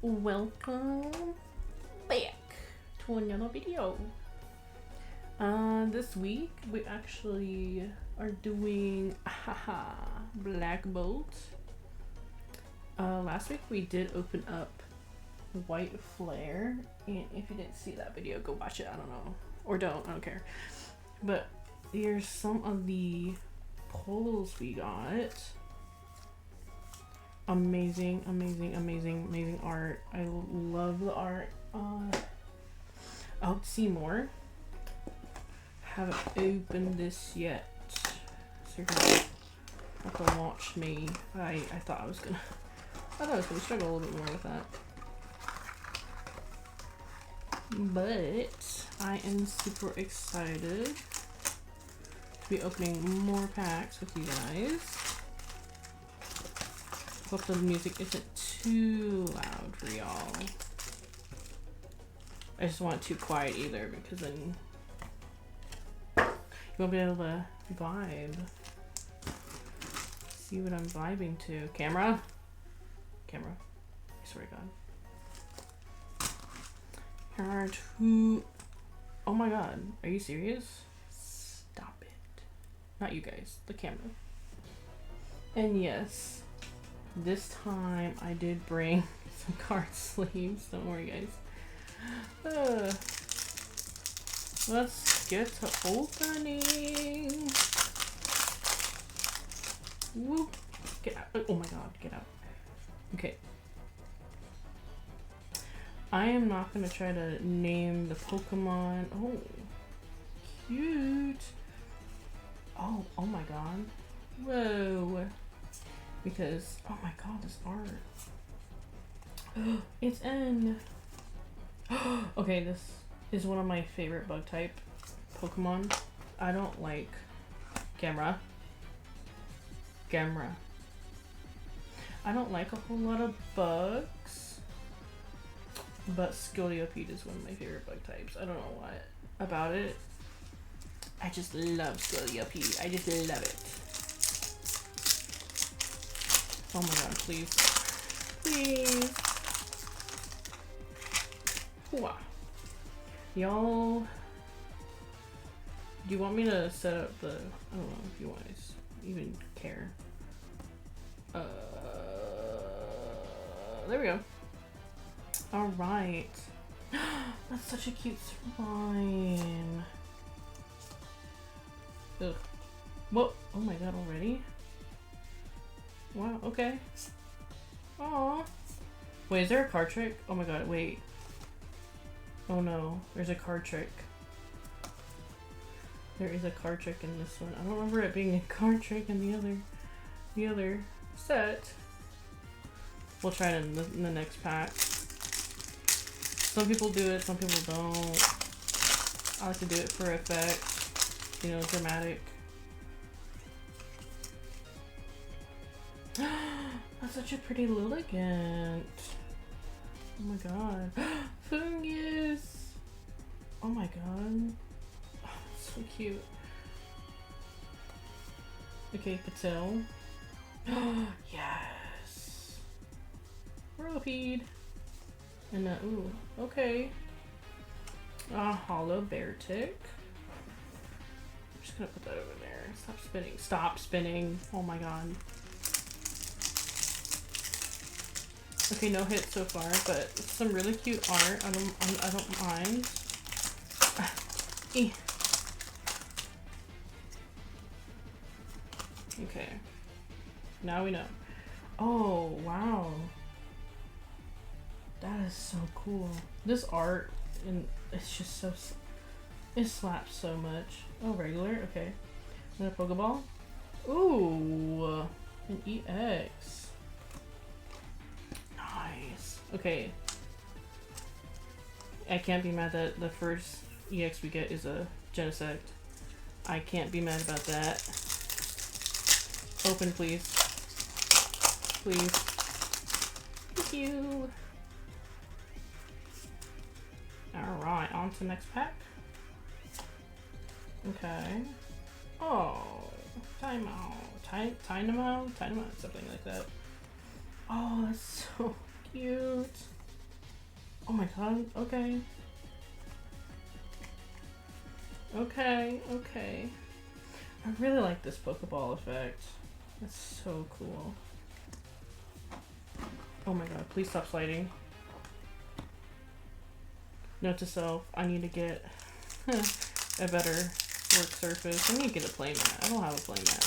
Welcome back to another video. This week we actually are doing Black Bolt. Last week we did open up White Flare, and if you didn't see that video, go watch it. I don't know, or don't. I don't care. But here's some of the pulls we got. Amazing art. I love the art. I'll see more. Haven't opened this yet, so you're gonna have to watch me. I thought I was gonna struggle a little bit more with that, but I am super excited to be opening more packs with you guys. Hope the music isn't too loud for y'all. I just want it too quiet either, because then you won't be able to vibe. See what I'm vibing to. Camera? Camera. I swear to God. Camera 2. Oh my God. Are you serious? Stop it. Not you guys. The camera. And yes, this time I did bring some card sleeves. Don't worry, guys. Let's get to opening. Woo! Get out. Oh my God, get out. Okay. I am not gonna try to name the Pokemon. Oh, cute. Oh my God. Whoa. Because, oh my God, this art. It's N. Okay, this is one of my favorite bug type Pokemon. I don't like Gamera. I don't like a whole lot of bugs, but Scolipede is one of my favorite bug types. I don't know what about it. I just love Scolipede. I just love it. Oh my God, please. Please. Wow. Y'all, do you want me to set up the, I don't know if you guys even care. There we go. Alright. That's such a cute slime. Ugh. Whoa. Oh my God, already? Wow, okay. Aww. Wait, is there a card trick? Oh my God, wait. Oh no, there's a card trick. There is a card trick in this one. I don't remember it being a card trick in the other set. We'll try it in the next pack. Some people do it, some people don't. I like to do it for effect. You know, dramatic. That's such a pretty Lilligant. Oh my God. Fungus! Oh my God. Oh, so cute. Okay, Patel. Yes! Whirlipede. And ooh, okay. Hollow Beartic. I'm just gonna put that over there. Stop spinning. Stop spinning. Oh my God. Okay, no hit so far, but some really cute art. I don't mind. Okay. Now we know. Oh, wow. That is so cool. This art, and it's just so, it slaps so much. Oh, regular? Okay. And a Pokeball? Ooh, an EX. Nice. Okay. I can't be mad that the first EX we get is a Genesect. I can't be mad about that. Open, please. Please. Thank you. Alright, on to the next pack. Okay. Oh, Tynamo, something like that. Oh, that's so cute. Oh my god, okay. Okay, okay. I really like this Pokeball effect. That's so cool. Oh my god, please stop sliding. Note to self, I need to get a better work surface. I need to get a playmat. I don't have a playmat.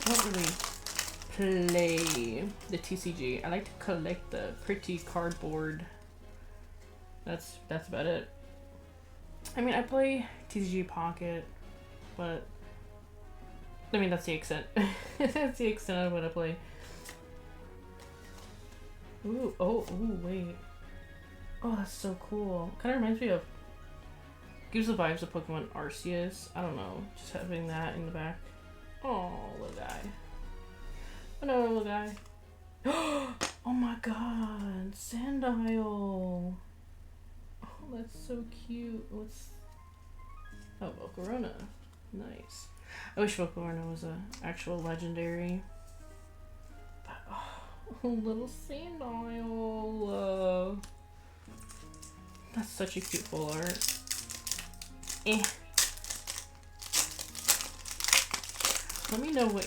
I don't really play the TCG. I like to collect the pretty cardboard. That's about it. I mean, I play TCG Pocket, but I mean that's the extent. That's the extent of what I play. Ooh, oh, ooh, wait. Oh, that's so cool. Kind of reminds me of, gives the vibes of Pokemon Arceus. I don't know, just having that in the back. Oh, little guy. Another little guy. Oh my god, Sandile. Oh, that's so cute. What's... Oh, Volcarona. Nice. I wish Volcarona was a actual legendary. But, oh, little Sandile. That's such a cute full art. Eh. Let me know what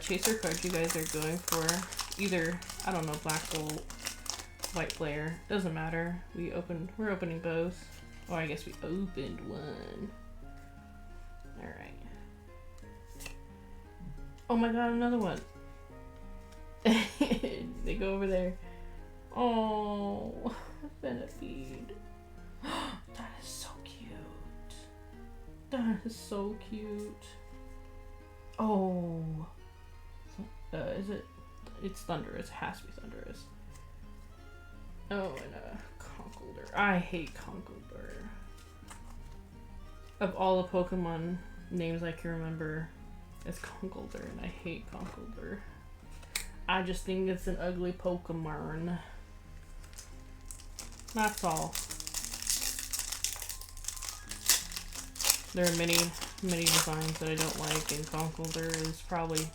chaser cards you guys are going for. Either, I don't know, Black Bolt, White Flare. Doesn't matter. We're opening both. Oh, I guess we opened one. Alright. Oh my god, another one. They go over there. Oh, Venipede. That is so cute. That is so cute. Oh. Is it? It's Thundurus. It has to be Thundurus. Oh, and Conkeldurr. I hate Conkeldurr. Of all the Pokemon names I can remember, it's Conkeldurr, and I hate Conkeldurr. I just think it's an ugly Pokemon. That's all. There are many designs that I don't like, and Conkeldurr is probably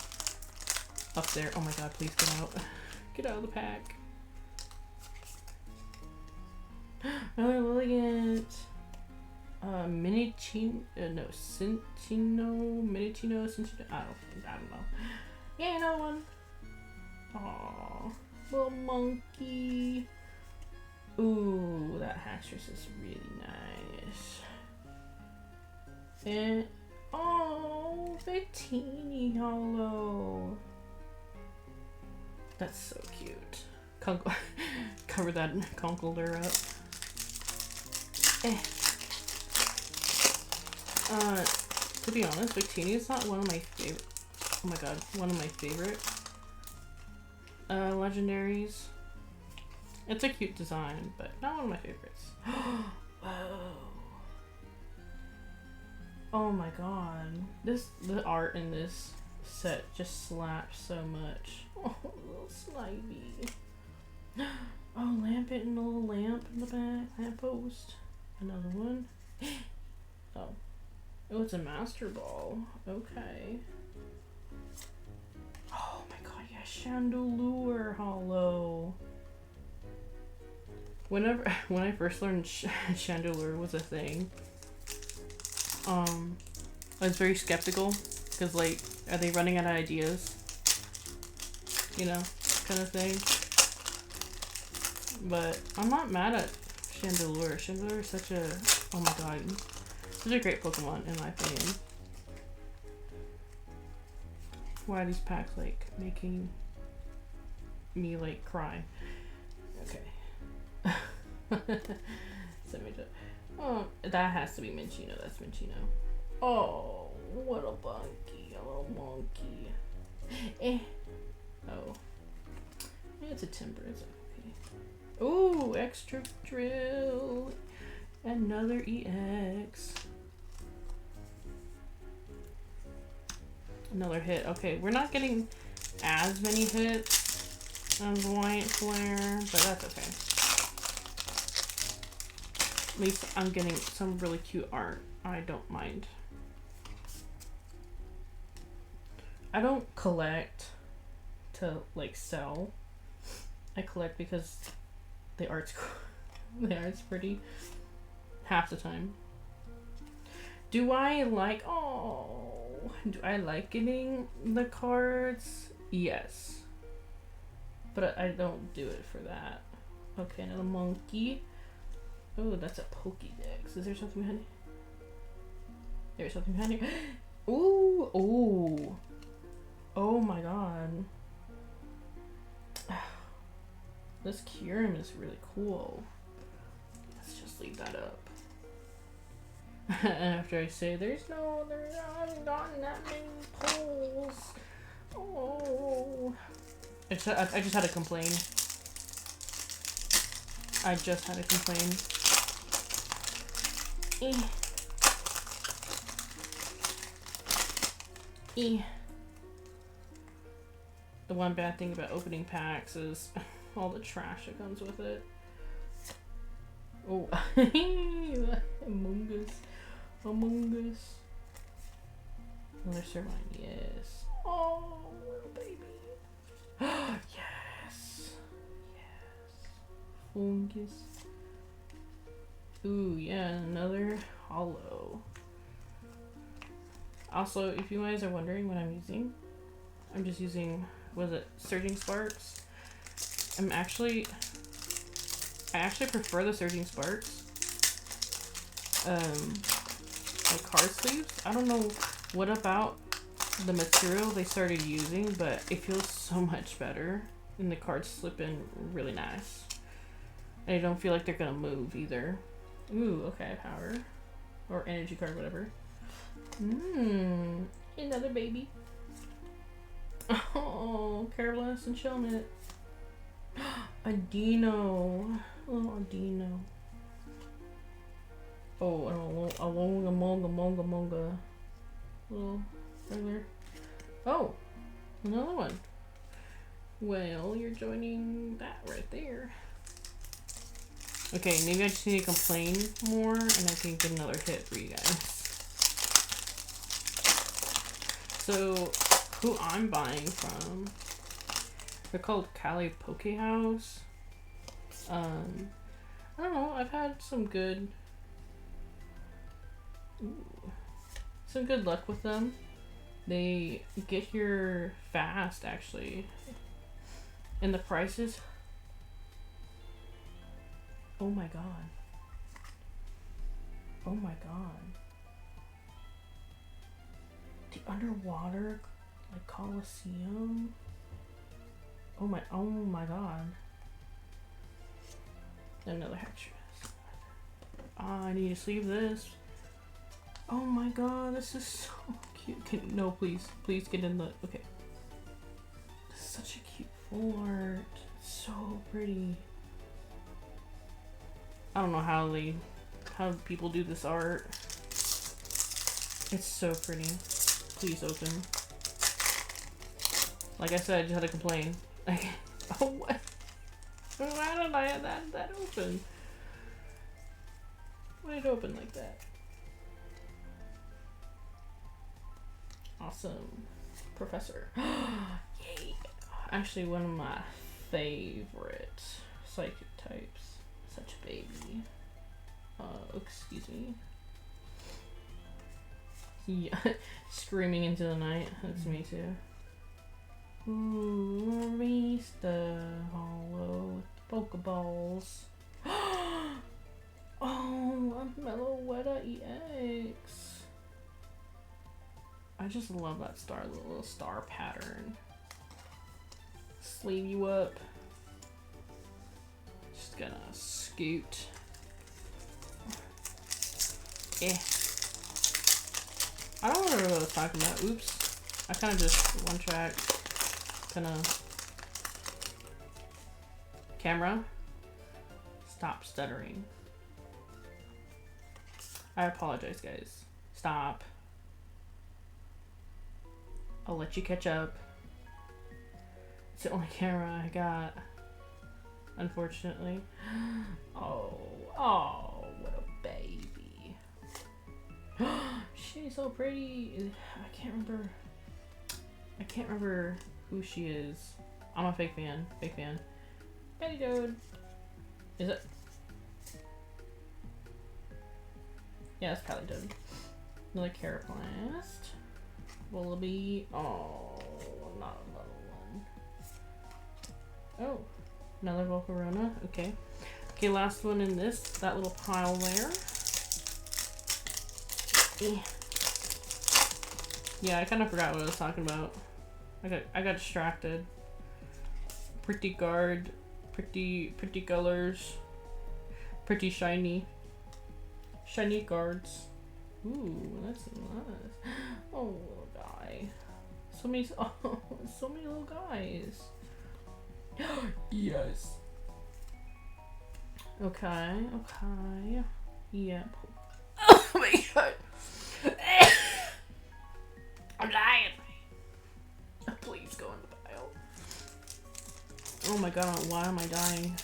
up there. Oh my god, please get out. Get out of the pack. Another Lilligant. Minichino, Minichino, I don't know. Yeah, another one. Aww, little monkey. Ooh, that Haxorus is really nice. And oh, Victini Hollow. That's so cute. Cover that Conkeldurr up. To be honest, Victini is not one of my favorite. Oh my god, one of my favorite legendaries. It's a cute design, but not one of my favorites. Whoa. Oh my god. The art in this set just slaps so much. Oh, little Snivy. Oh, Lampet and a little lamp in the back. Lamppost. Another one. Oh. Oh, it's a Master Ball. Okay. Oh my god, yeah, Chandelure Hollow. When I first learned Chandelure was a thing, I was very skeptical because, like, are they running out of ideas? You know, kind of thing. But I'm not mad at Chandelure. Chandelure is such a, oh my god, such a great Pokemon in my opinion. Why are these packs like making me like cry? Okay. Oh, that has to be Minccino. That's Minccino. Oh, what a bunky, a little monkey. Eh. Oh. It's a Timber. It's okay. Ooh, extra drill. Another EX. Another hit. Okay, we're not getting as many hits as White Flare, but that's okay. At least I'm getting some really cute art. I don't mind. I don't collect to like sell. I collect because the art's cool. Yeah, it's pretty. Half the time. Do I like getting the cards? Yes. But I don't do it for that. Okay, another monkey. Oh, that's a Pokédex. Is there something behind it? There's something behind here. Ooh, ooh. Oh my god. This Kyurem is really cool. Let's just leave that up. And after I say, there haven't gotten that many polls. Oh. I just had to complain. I just had to complain. The one bad thing about opening packs is all the trash that comes with it. Oh, Among Us. Among Us. Another Servine, yes. Oh, little baby. Yes. Yes. Fungus. Ooh, yeah, another hollow. Also, if you guys are wondering what I'm using, I'm just using, was it Surging Sparks? I actually prefer the Surging Sparks. Like card sleeves. I don't know what about the material they started using, but it feels so much better, and the cards slip in really nice. And I don't feel like they're gonna move either. Ooh, okay, power or energy card, whatever. Another baby. Oh, Careless and Shelmet. A Dino. Oh, a Dino. Oh, a Monga. Little regular. Oh, another one. Well, you're joining that right there. Okay, maybe I just need to complain more and I can get another hit for you guys. So, who I'm buying from, they're called Cali Poke House. I don't know, I've had some good luck with them. They get here fast, actually. And the prices, oh my god. Oh my god. The underwater, like, Coliseum. Oh my god. Another Hatchers. I need to sleeve this. Oh my god, this is so cute. No, please get in the, okay. This is such a cute full art. It's so pretty. I don't know how people do this art. It's so pretty. Please open. Like I said, I just had to complain. Like, oh, what? Why did I have that open? Why did it open like that? Awesome. Professor. Yay. Actually, one of my favorite psychic types. Such a baby. Excuse me. Yeah. Screaming into the night. That's me too. Ooh, Marista Hollow with Pokeballs. Oh, a Meloetta EX. I just love that little star pattern. Sleeve you up. Just gonna scoot. I don't remember what I was talking about. Oops. I kind of just one track. Camera. Stop stuttering. I apologize, guys. Stop. I'll let you catch up. It's the only camera I got, unfortunately. Oh, what a baby. She's so pretty. I can't remember who she is. I'm a fake fan. Betty Toad. Is it? Yeah, it's probably done. Another Carablast. Wallaby. Oh, not another one. Oh, another Volcarona. Okay. Okay, last one in this. That little pile there. Yeah, I kind of forgot what I was talking about. I got distracted. Pretty guard, pretty colors, pretty shiny guards. Ooh, that's nice. Oh, little guy. So many little guys. Yes. Okay. Yep. Oh my god. I'm dying. Please go in the pile. Oh my god, why am I dying?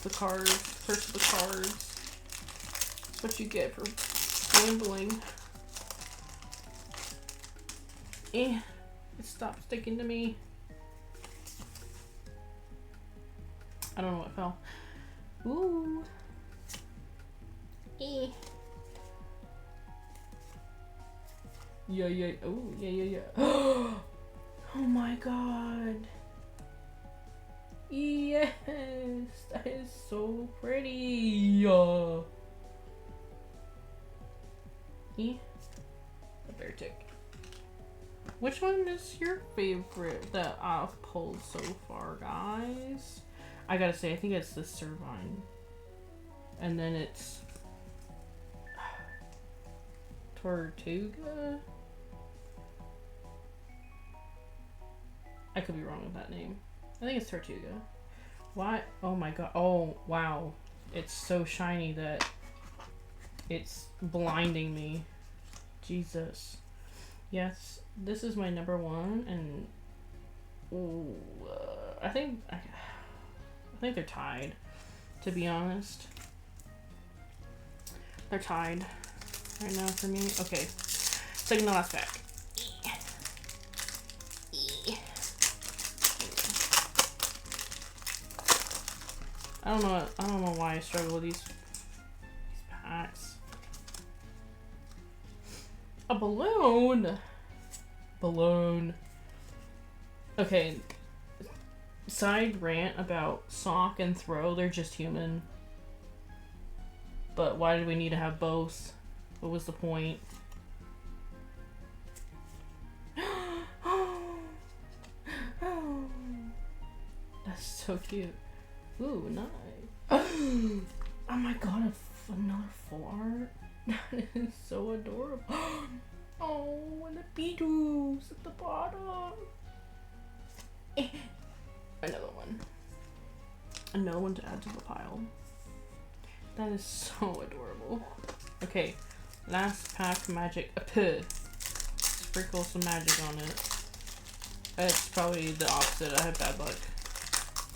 The cards. First the cards. That's what you get for gambling. It stopped sticking to me. I don't know what fell. Ooh. Yeah. Oh, yeah. Oh my god. Yes, that is so pretty. A bear tick. Which one is your favorite that I've pulled so far, guys? I gotta say, I think it's the Servine. And then it's Tortuga? I could be wrong with that name. I think it's Tortuga. Why? Oh my god. Oh, wow. It's so shiny that it's blinding me. Jesus. Yes, this is my number one, and ooh, I think they're tied, to be honest. They're tied right now for me. Okay, taking the last pack. I don't know why I struggle with these packs. A balloon. Okay. Side rant about sock and throw. They're just human. But why did we need to have both? What was the point? That's so cute. Ooh, nice. Oh my god, another fart. That is so adorable. Oh, and the beetles at the bottom. Another one. Another one to add to the pile. That is so adorable. Okay, last pack magic. Sprinkle some magic on it. It's probably the opposite. I have bad luck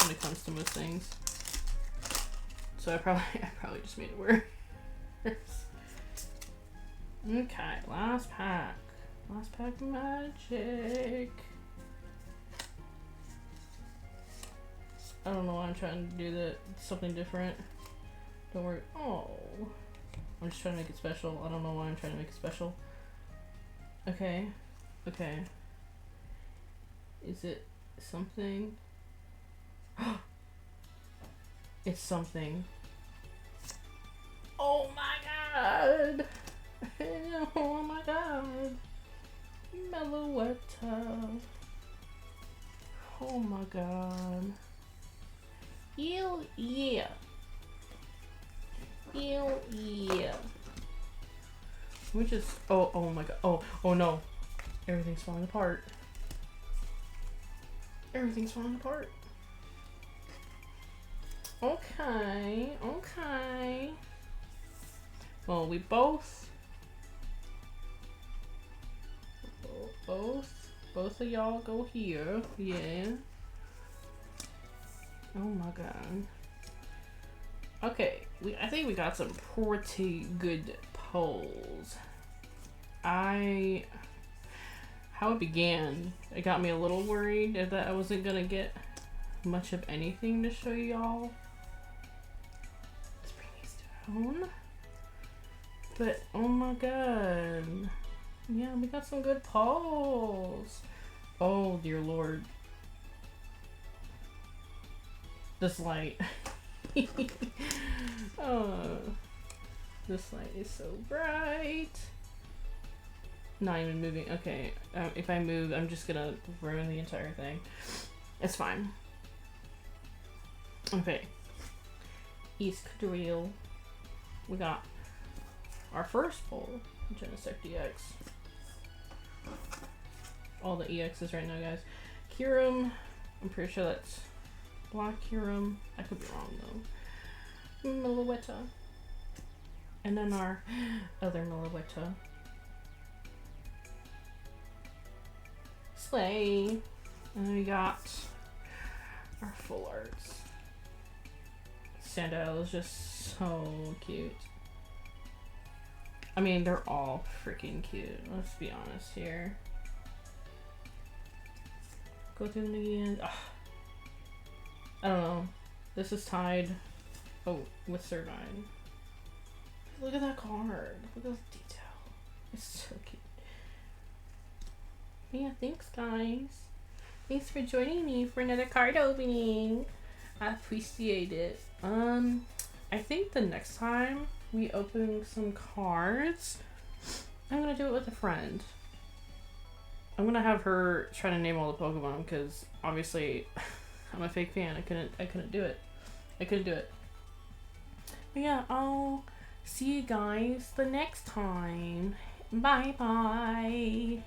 when it comes to most things. So I probably just made it worse. Okay, last pack. Last pack magic. I don't know why I'm trying to do that. Something different. Don't worry. Oh. I'm just trying to make it special. I don't know why I'm trying to make it special. Okay. Okay. Is it something? It's something. Oh my god! Oh my god! Meloetta. Oh my god. Ew, yeah. Ew, yeah. We just. Oh my god. Oh no. Everything's falling apart. Everything's falling apart. Okay. Well, we both of y'all go here. Yeah. Oh my god. Okay, I think we got some pretty good polls. How it began, it got me a little worried that I wasn't gonna get much of anything to show y'all. Let's bring these two tone. But oh my god. Yeah, we got some good pulls. Oh dear lord. This light. Oh, this light is so bright. Not even moving. Okay, if I move, I'm just gonna ruin the entire thing. It's fine. Okay. East Cadriel. We got our first pull, Genesect EX. All the EXs right now, guys. Kyurem. I'm pretty sure that's Black Kyurem. I could be wrong though. Meloetta. And then our other Meloetta. Slay. And then we got our full arts. Sandile is just so cute. I mean, they're all freaking cute. Let's be honest here. Go through them again. Ugh. I don't know. This is tied. Oh, with Servine. Look at that card. Look at the detail. It's so cute. But yeah, thanks guys. Thanks for joining me for another card opening. I appreciate it. I think the next time we open some cards, I'm gonna do it with a friend. I'm gonna have her try to name all the Pokemon because obviously I'm a fake fan. I couldn't do it. I couldn't do it. But yeah, I'll see you guys the next time. Bye bye.